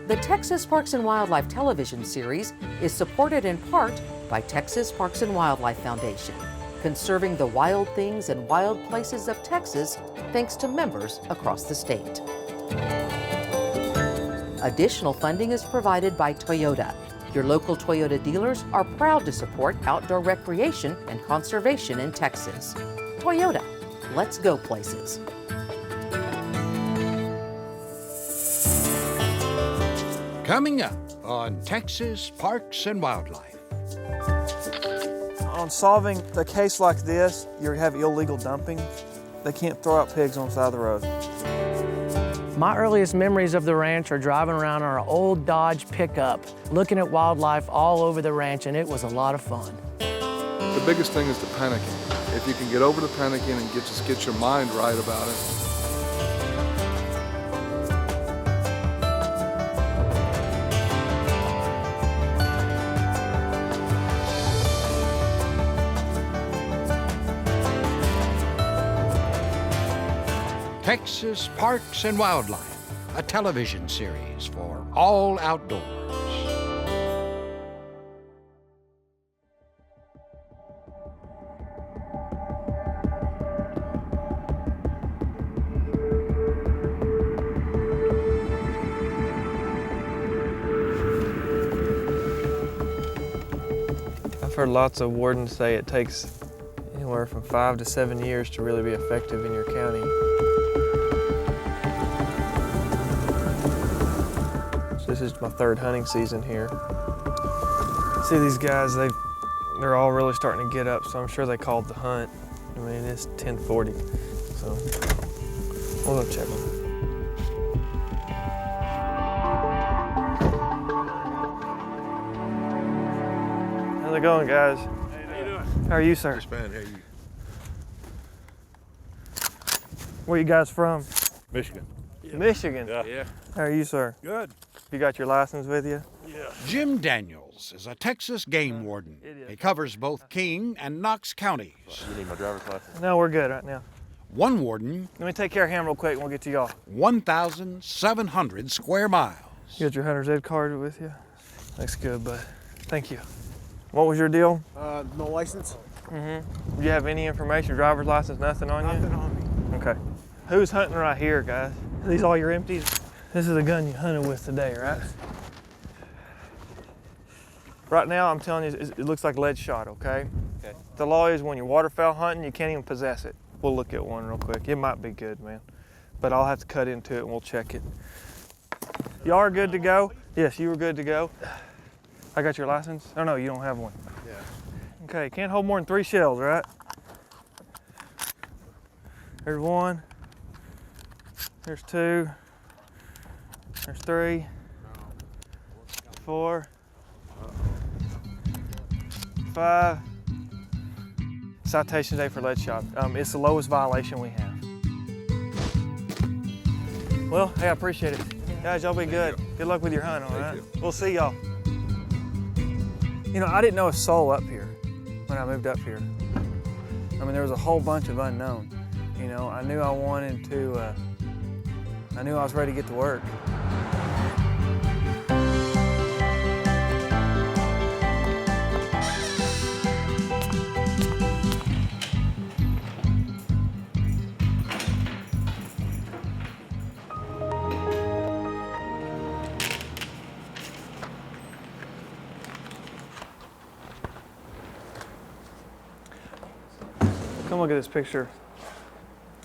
The Texas Parks and Wildlife television series is supported in part by Texas Parks and Wildlife Foundation, conserving the wild things and wild places of Texas thanks to members across the state. Additional funding is provided by Toyota. Your local Toyota dealers are proud to support outdoor recreation and conservation in Texas. Toyota, let's go places. Coming up on Texas Parks and Wildlife. On solving a case like this, you have illegal dumping. They can't throw out pigs on the side of the road. My earliest memories of the ranch are driving around our old Dodge pickup, looking at wildlife all over the ranch, and it was a lot of fun. The biggest thing is the panicking. If you can get over the panicking and just get your mind right about it. Texas Parks and Wildlife, a television series for all outdoors. I've heard lots of wardens say it takes anywhere from 5 to 7 years to really be effective in your county. This is my third hunting season here. See these guys, they're all really starting to get up, so I'm sure they called the hunt. I mean, it's 10:40, so we'll go check them. How's it going, guys? How you doing? How are you, sir? Just fine. How are you? Where you guys from? Michigan. Yeah. Michigan? Yeah. How are you, sir? Good. You got your license with you? Yeah. Jim Daniels is a Texas game warden. He covers both King and Knox counties. You need my driver's license? No, we're good right now. One warden, Let me take care of him real quick and we'll get to y'all. 1,700 square miles. You got your hunter's ed card with you? Looks good, bud. Thank you. What was your deal? No license. Do you have any information, driver's license, nothing on you? Nothing on me. Okay. Who's hunting right here, guys? Are these all your empties? This is the gun you hunted with today, right? Right now, I'm telling you, it looks like lead shot, okay? Okay. The law is when you're waterfowl hunting, you can't even possess it. We'll look at one real quick. It might be good, man. But I'll have to cut into it and we'll check it. Y'all are good to go? Yes, you were good to go. I got your license? Oh no, you don't have one. Yeah. Okay, can't hold more than 3 shells, right? There's 1. There's 2. There's 3. 4. 5. Citation today for lead shot. It's the lowest violation we have. Well, hey, I appreciate it. Guys, y'all be good. Good luck with your hunt, all right? We'll see y'all. You know, I didn't know a soul up here when I moved up here. I mean, there was a whole bunch of unknown. You know, I knew I wanted to, I knew I was ready to get to work. Come look at this picture.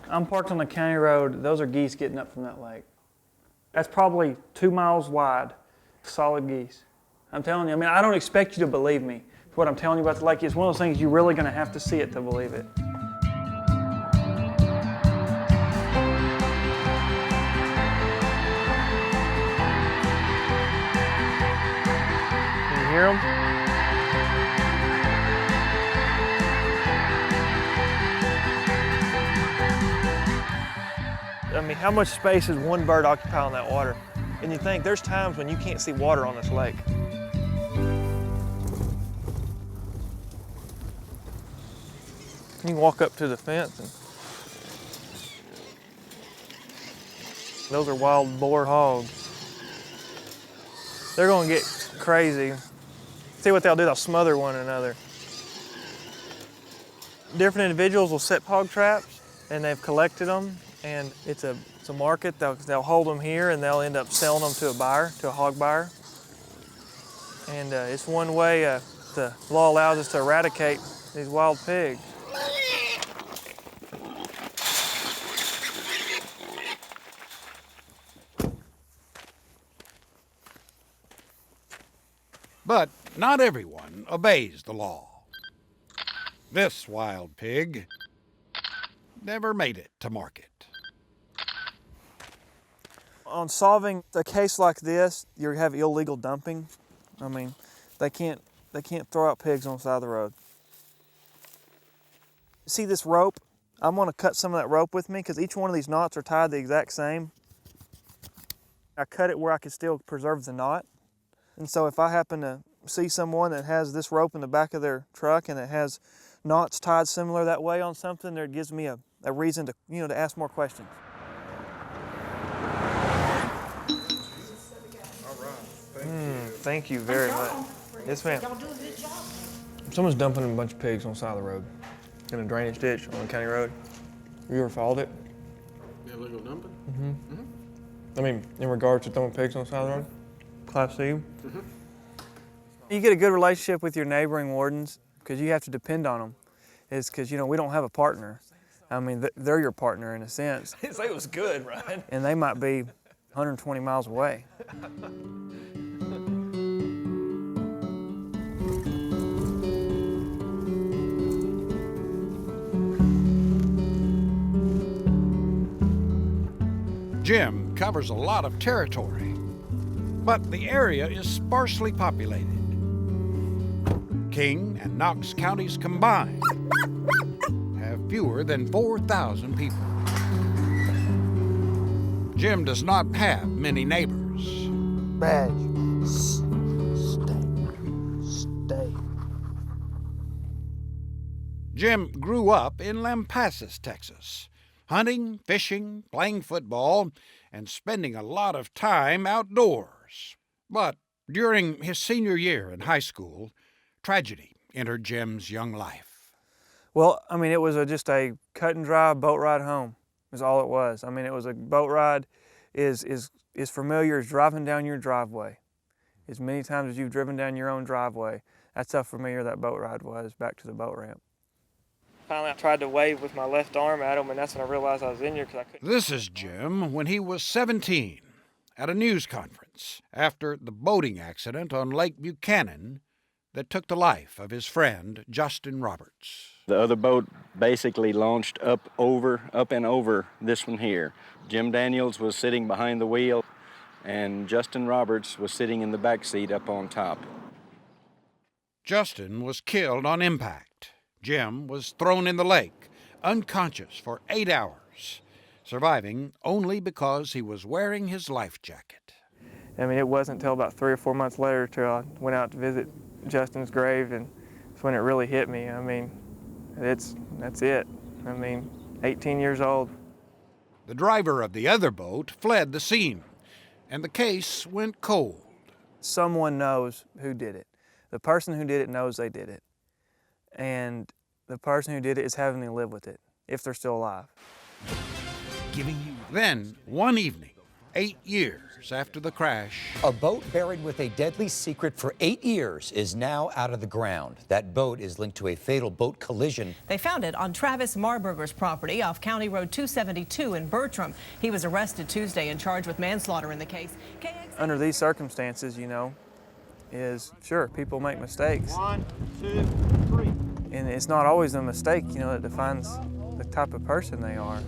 I'm parked on the county road. Those are geese getting up from that lake. That's probably 2 miles wide, solid geese. I'm telling you, I mean, I don't expect you to believe me. What I'm telling you about the lake is one of those things you're really gonna have to see it to believe it. Can you hear them? I mean, how much space does one bird occupy on that water? And you think there's times when you can't see water on this lake. You can walk up to the fence and those are wild boar hogs. they're gonna get crazy. See what they'll do, they'll smother one another. Different individuals will set hog traps, and they've collected them, and it's a market. They'll hold them here, and they'll end up selling them to a buyer, to a hog buyer. And it's one way the law allows us to eradicate these wild pigs. But not everyone obeys the law. This wild pig never made it to market. On solving a case like this, you have illegal dumping. I mean, they can't throw out pigs on the side of the road. See this rope? I'm gonna cut some of that rope with me because each one of these knots are tied the exact same. I cut it where I can still preserve the knot. And so if I happen to see someone that has this rope in the back of their truck and it has knots tied similar that way on something, it gives me a reason to, to ask more questions. Thank you very much. Yes, ma'am. Someone's dumping a bunch of pigs on the side of the road in a drainage ditch on the county road. You ever followed it? Illegal dumping? I mean, in regards to throwing pigs on the side of the road? Class C? You get a good relationship with your neighboring wardens because you have to depend on them. It's because, we don't have a partner. I mean, they're your partner in a sense. Say it was good, right? And they might be 120 miles away. Jim covers a lot of territory, but the area is sparsely populated. King and Knox counties combined have fewer than 4,000 people. Jim does not have many neighbors. Badge. Stay. Jim grew up in Lampasas, Texas, hunting, fishing, playing football, and spending a lot of time outdoors. But during his senior year in high school, tragedy entered Jim's young life. Well, I mean, it was just a cut and dry boat ride home is all it was. I mean, it was a boat ride is familiar as driving down your driveway. As many times as you've driven down your own driveway, that's how familiar that boat ride was back to the boat ramp. Finally, I tried to wave with my left arm at him, and that's when I realized I was injured because I couldn't. This is Jim when he was 17 at a news conference after the boating accident on Lake Buchanan that took the life of his friend, Justin Roberts. The other boat basically launched up and over this one here. Jim Daniels was sitting behind the wheel, and Justin Roberts was sitting in the back seat up on top. Justin was killed on impact. Jim was thrown in the lake, unconscious for 8 hours, surviving only because he was wearing his life jacket. I mean, it wasn't until about 3 or 4 months later till I went out to visit Justin's grave, and that's when it really hit me. I mean, that's it. I mean, 18 years old. The driver of the other boat fled the scene, and the case went cold. Someone knows who did it. The person who did it knows they did it. And the person who did it is having to live with it, if they're still alive. Then, one evening, 8 years after the crash, a boat buried with a deadly secret for 8 years is now out of the ground. That boat is linked to a fatal boat collision. They found it on Travis Marburger's property off County Road 272 in Bertram. He was arrested Tuesday and charged with manslaughter in the case. Under these circumstances, is sure, people make mistakes. 1, 2, 3. And it's not always the mistake, that defines the type of person they are.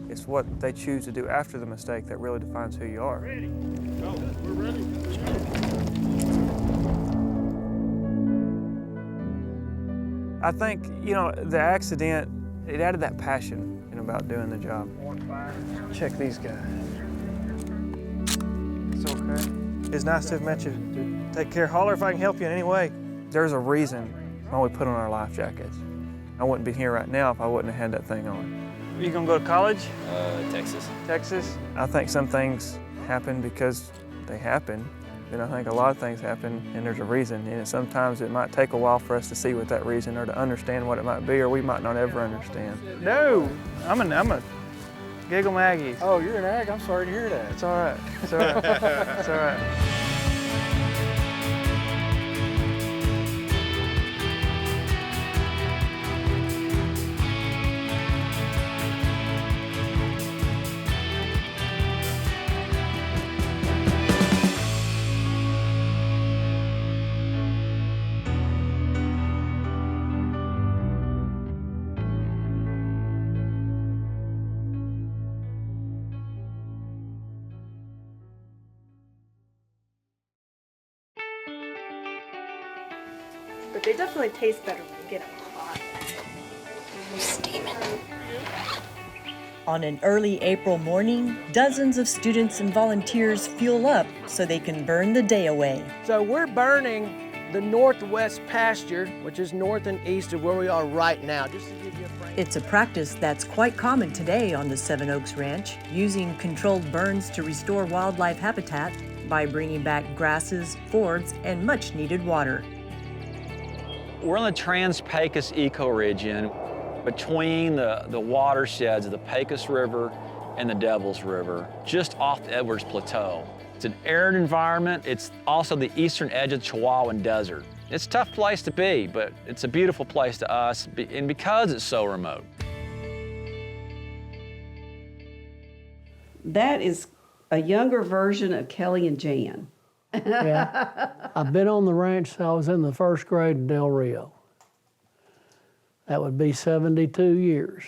It's what they choose to do after the mistake that really defines who you are. Ready. Go. We're ready. I think, the accident, it added that passion about doing the job. Check these guys. It's okay. It's nice to have met you. Take care. Holler if I can help you in any way. There's a reason why we put on our life jackets. I wouldn't be here right now if I wouldn't have had that thing on. Are you gonna go to college? Texas. Texas? I think some things happen because they happen. And I think a lot of things happen, and there's a reason. And sometimes it might take a while for us to see what that reason or to understand what it might be, or we might not ever understand. No, I'm a Giggle Maggie. Oh, you're an ag? I'm sorry to hear that. It's all right. It's all right. It's all right. But they definitely taste better when you get them hot. Steaming. On an early April morning, dozens of students and volunteers fuel up so they can burn the day away. So we're burning the northwest pasture, which is north and east of where we are right now. Just to give you a frame. It's a practice that's quite common today on the Seven Oaks Ranch, using controlled burns to restore wildlife habitat by bringing back grasses, fords, and much needed water. We're in the Trans-Pecos ecoregion between the watersheds of the Pecos River and the Devils River, just off the Edwards Plateau. It's an arid environment. It's also the eastern edge of the Chihuahuan Desert. It's a tough place to be, but it's a beautiful place to us, and because it's so remote. That is a younger version of Kelly and Jan. Yeah, I've been on the ranch since I was in the first grade in Del Rio. That would be 72 years.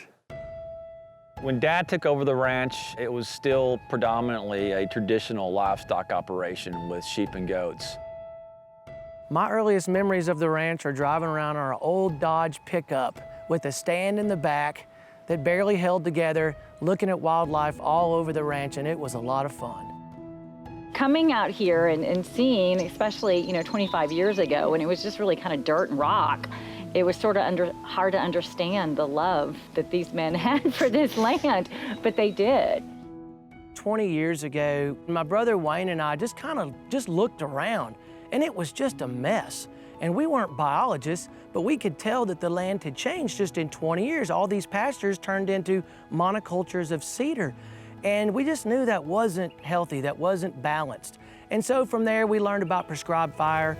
When Dad took over the ranch, it was still predominantly a traditional livestock operation with sheep and goats. My earliest memories of the ranch are driving around our old Dodge pickup with a stand in the back that barely held together, looking at wildlife all over the ranch, and it was a lot of fun. Coming out here and seeing, especially 25 years ago, when it was just really kind of dirt and rock, it was sort of hard to understand the love that these men had for this land, but they did. 20 years ago, my brother Wayne and I just looked around, and it was just a mess. And we weren't biologists, but we could tell that the land had changed just in 20 years. All these pastures turned into monocultures of cedar. And we just knew that wasn't healthy, that wasn't balanced. And so from there, we learned about prescribed fire.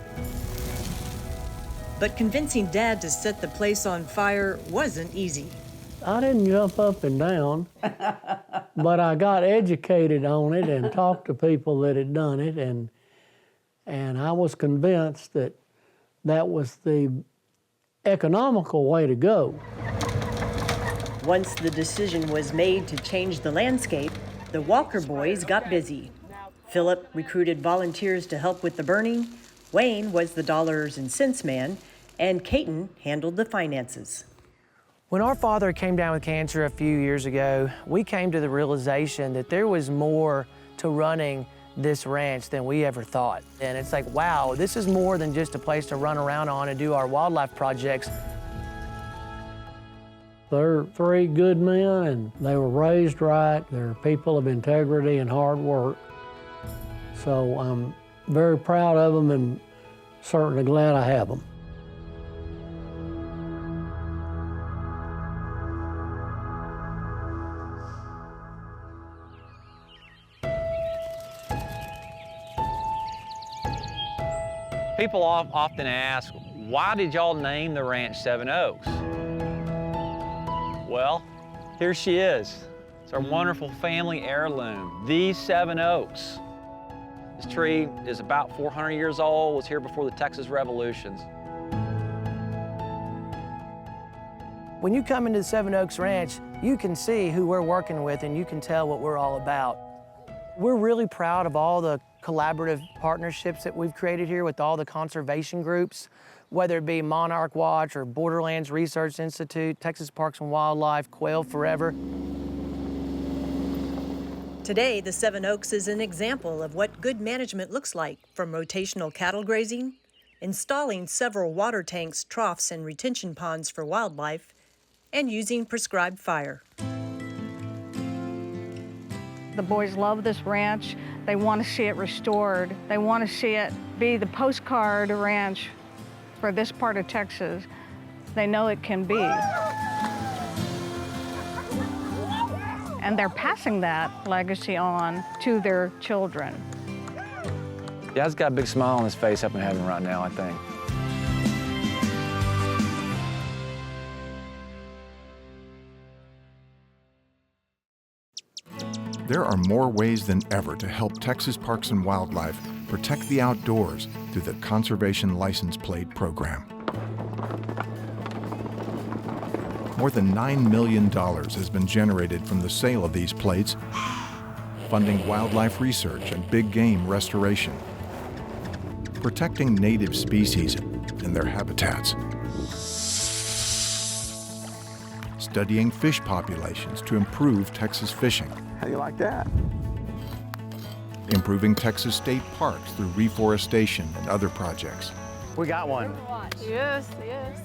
But convincing Dad to set the place on fire wasn't easy. I didn't jump up and down, but I got educated on it and talked to people that had done it, and I was convinced that that was the economical way to go. Once the decision was made to change the landscape, the Walker boys got busy. Philip recruited volunteers to help with the burning, Wayne was the dollars and cents man, and Caton handled the finances. When our father came down with cancer a few years ago, we came to the realization that there was more to running this ranch than we ever thought. And it's like, wow, this is more than just a place to run around on and do our wildlife projects. They're three good men, and they were raised right. They're people of integrity and hard work. So I'm very proud of them and certainly glad I have them. People often ask, why did y'all name the ranch Seven Oaks? Well, here she is. It's our wonderful family heirloom, these Seven Oaks. This tree is about 400 years old, was here before the Texas Revolutions. When you come into the Seven Oaks Ranch, you can see who we're working with and you can tell what we're all about. We're really proud of all the collaborative partnerships that we've created here with all the conservation groups, whether it be Monarch Watch or Borderlands Research Institute, Texas Parks and Wildlife, Quail Forever. Today, the Seven Oaks is an example of what good management looks like, from rotational cattle grazing, installing several water tanks, troughs, and retention ponds for wildlife, and using prescribed fire. The boys love this ranch. They want to see it restored. They want to see it be the postcard ranch for this part of Texas. They know it can be. And they're passing that legacy on to their children. Dad's got a big smile on his face up in heaven right now, I think. There are more ways than ever to help Texas Parks and Wildlife protect the outdoors through the Conservation License Plate Program. More than $9 million has been generated from the sale of these plates, funding wildlife research and big game restoration, protecting native species and their habitats, studying fish populations to improve Texas fishing. How do you like that? Improving Texas state parks through reforestation and other projects. We got one. Yes, yes.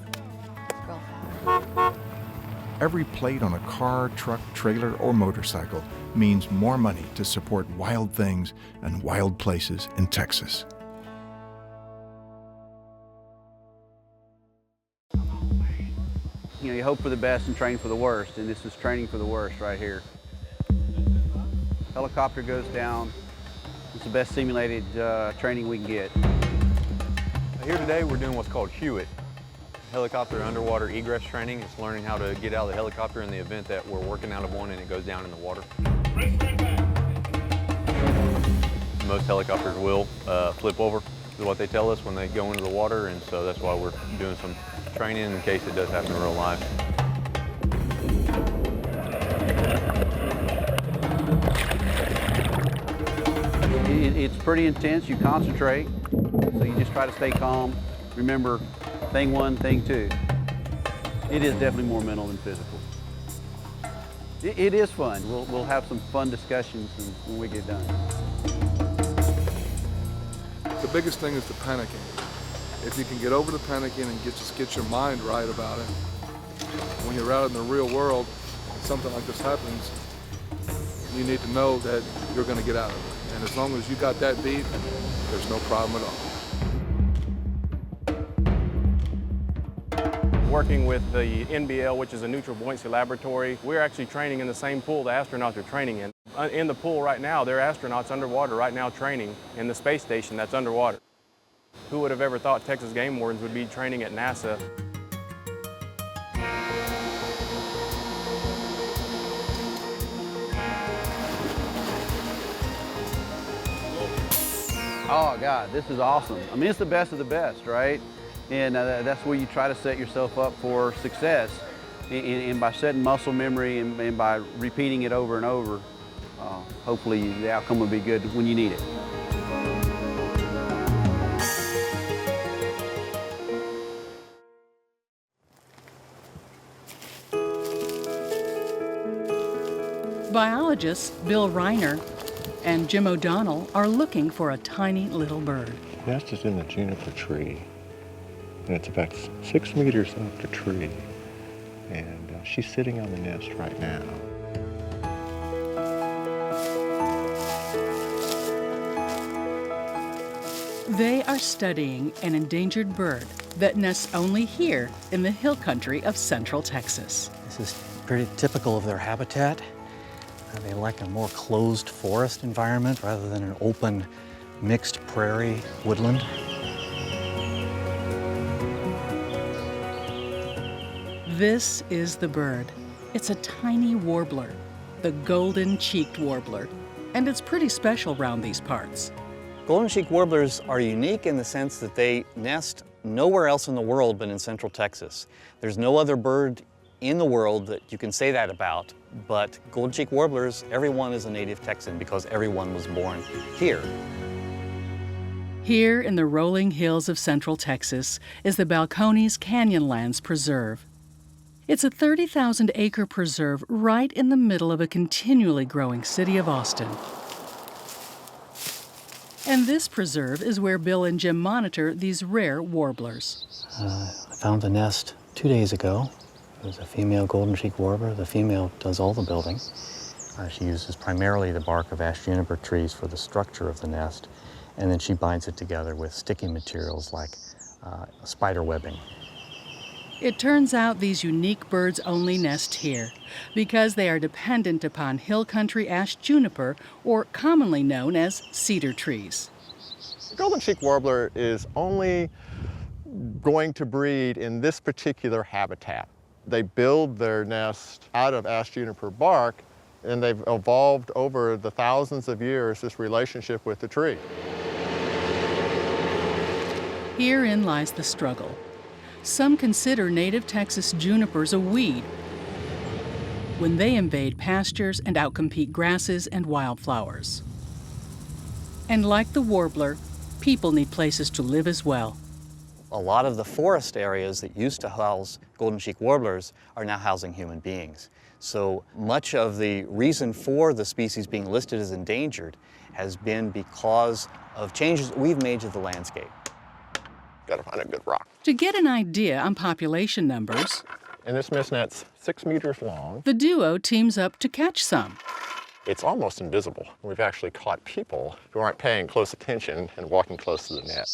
Every plate on a car, truck, trailer, or motorcycle means more money to support wild things and wild places in Texas. You know, you hope for the best and train for the worst, and this is training for the worst right here. Helicopter goes down. It's the best simulated training we can get. Here today we're doing what's called HUET, Helicopter Underwater Egress Training. It's learning how to get out of the helicopter in the event that we're working out of one and it goes down in the water. Most helicopters will flip over, is what they tell us when they go into the water, and so that's why we're doing some training in case it does happen in real life. It's pretty intense. You concentrate, so you just try to stay calm. Remember, thing one, thing two. It is definitely more mental than physical. It is fun. We'll have some fun discussions when we get done. The biggest thing is the panicking. If you can get over the panicking and get your mind right about it, when you're out in the real world, something like this happens, you need to know that you're going to get out of it. And as long as you got that beat, there's no problem at all. Working with the NBL, which is a neutral buoyancy laboratory, we're actually training in the same pool the astronauts are training in. In the pool right now, there are astronauts underwater right now training in the space station that's underwater. Who would have ever thought Texas Game Wardens would be training at NASA? Oh God, this is awesome. I mean, it's the best of the best, right? And that's where you try to set yourself up for success. And by setting muscle memory and by repeating it over and over, hopefully the outcome will be good when you need it. Biologists Bill Reiner and Jim O'Donnell are looking for a tiny little bird. The nest is in the juniper tree, and it's about 6 meters up the tree. And she's sitting on the nest right now. They are studying an endangered bird that nests only here in the hill country of central Texas. This is pretty typical of their habitat. They like a more closed forest environment rather than an open, mixed prairie woodland. This is the bird. It's a tiny warbler, the golden-cheeked warbler, and it's pretty special round these parts. Golden-cheeked warblers are unique in the sense that they nest nowhere else in the world but in central Texas. There's no other bird in the world that you can say that about, but golden-cheeked warblers, everyone is a native Texan because everyone was born here. Here in the rolling hills of central Texas is the Balcones Canyonlands Preserve. It's a 30,000-acre preserve right in the middle of a continually growing city of Austin. And this preserve is where Bill and Jim monitor these rare warblers. I found the nest 2 days ago. It was a female golden-cheeked warbler. The female does all the building. She uses primarily the bark of ash juniper trees for the structure of the nest, and then she binds it together with sticking materials like spider webbing. It turns out these unique birds only nest here because they are dependent upon hill country ash juniper, or commonly known as cedar trees. The golden cheek warbler is only going to breed in this particular habitat. They build their nest out of ash juniper bark, and they've evolved over the thousands of years this relationship with the tree. Herein lies the struggle. Some consider native Texas junipers a weed when they invade pastures and outcompete grasses and wildflowers. And like the warbler, people need places to live as well. A lot of the forest areas that used to house golden cheek warblers are now housing human beings. So much of the reason for the species being listed as endangered has been because of changes we've made to the landscape. Gotta find a good rock. To get an idea on population numbers, And this mist net's 6 meters long. the duo teams up to catch some. It's almost invisible. We've actually caught people who aren't paying close attention and walking close to the net.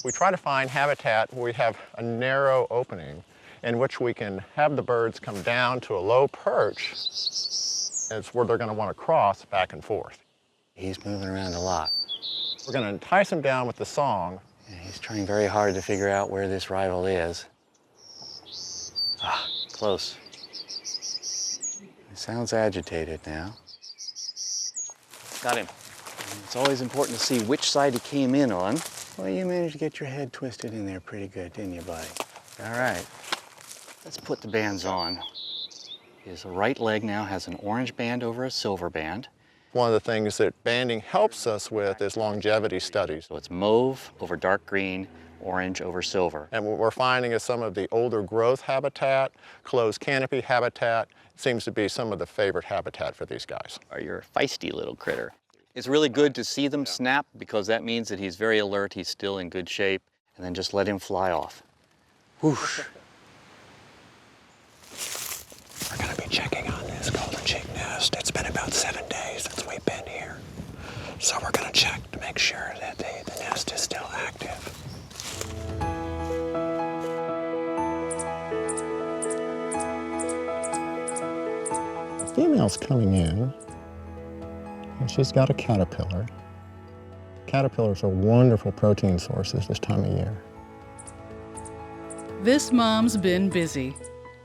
We try to find habitat where we have a narrow opening in which we can have the birds come down to a low perch. It's where they're going to want to cross back and forth. He's moving around a lot. We're going to entice him down with the song. Yeah, he's trying very hard to figure out where this rival is. Ah, close. He sounds agitated now. Got him. It's always important to see which side he came in on. Well, you managed to get your head twisted in there pretty good, didn't you, buddy? All right. Let's put the bands on. His right leg now has an orange band over a silver band. One of the things that banding helps us with is longevity studies. So it's mauve over dark green, orange over silver. And what we're finding is some of the older growth habitat, closed canopy habitat, seems to be some of the favorite habitat for these guys. You're a feisty little critter. It's really good to see them snap because that means that he's very alert, he's still in good shape, and then just let him fly off. Whoosh. We're going to be checking on this golden cheek nest. It's been about 7 days since we've been here. So we're going to check to make sure that the nest is still active. The female's coming in, and she's got a caterpillar. Caterpillars are wonderful protein sources this time of year. This mom's been busy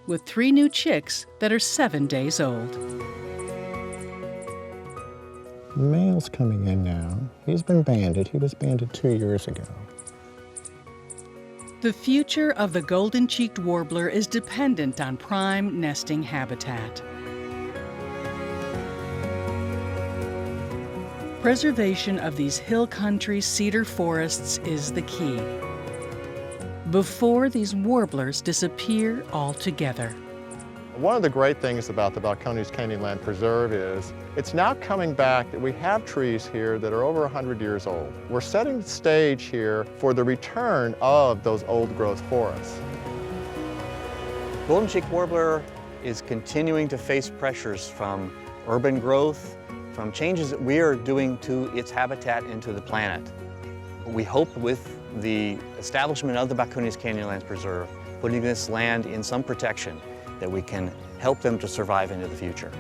with 3 new chicks that are 7 days old. The male's coming in now. He's been banded. He was banded 2 years ago. The future of the golden-cheeked warbler is dependent on prime nesting habitat. Preservation of these hill country cedar forests is the key before these warblers disappear altogether. One of the great things about the Balcones Canyonland Preserve is it's now coming back that we have trees here that are over 100 years old. We're setting the stage here for the return of those old growth forests. Golden cheek warbler is continuing to face pressures from urban growth, from changes that we are doing to its habitat and to the planet. We hope with the establishment of the Balcones Canyonlands Preserve, putting this land in some protection, that we can help them to survive into the future.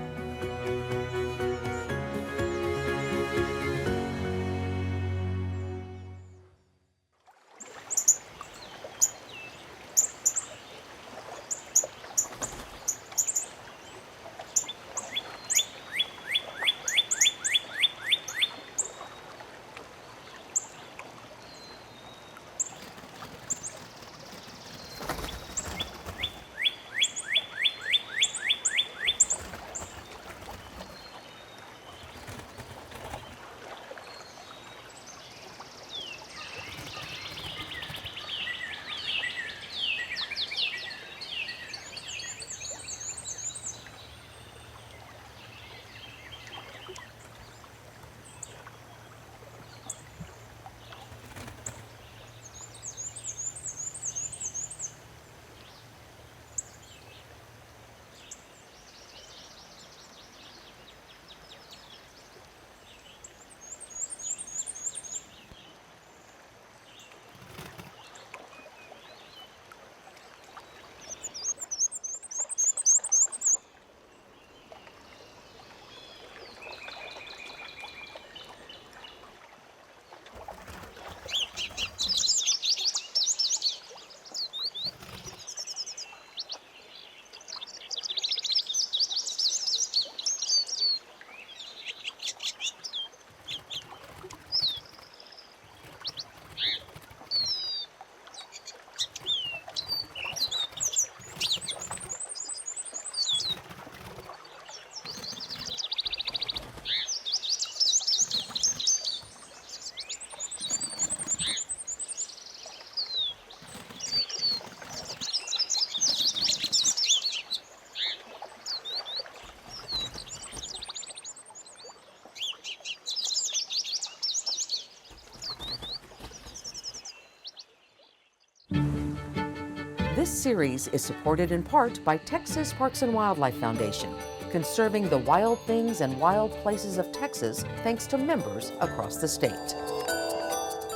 This series is supported in part by Texas Parks and Wildlife Foundation, conserving the wild things and wild places of Texas thanks to members across the state.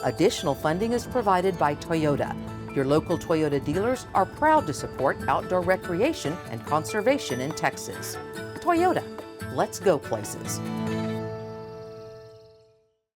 Additional funding is provided by Toyota. Your local Toyota dealers are proud to support outdoor recreation and conservation in Texas. Toyota, let's go places.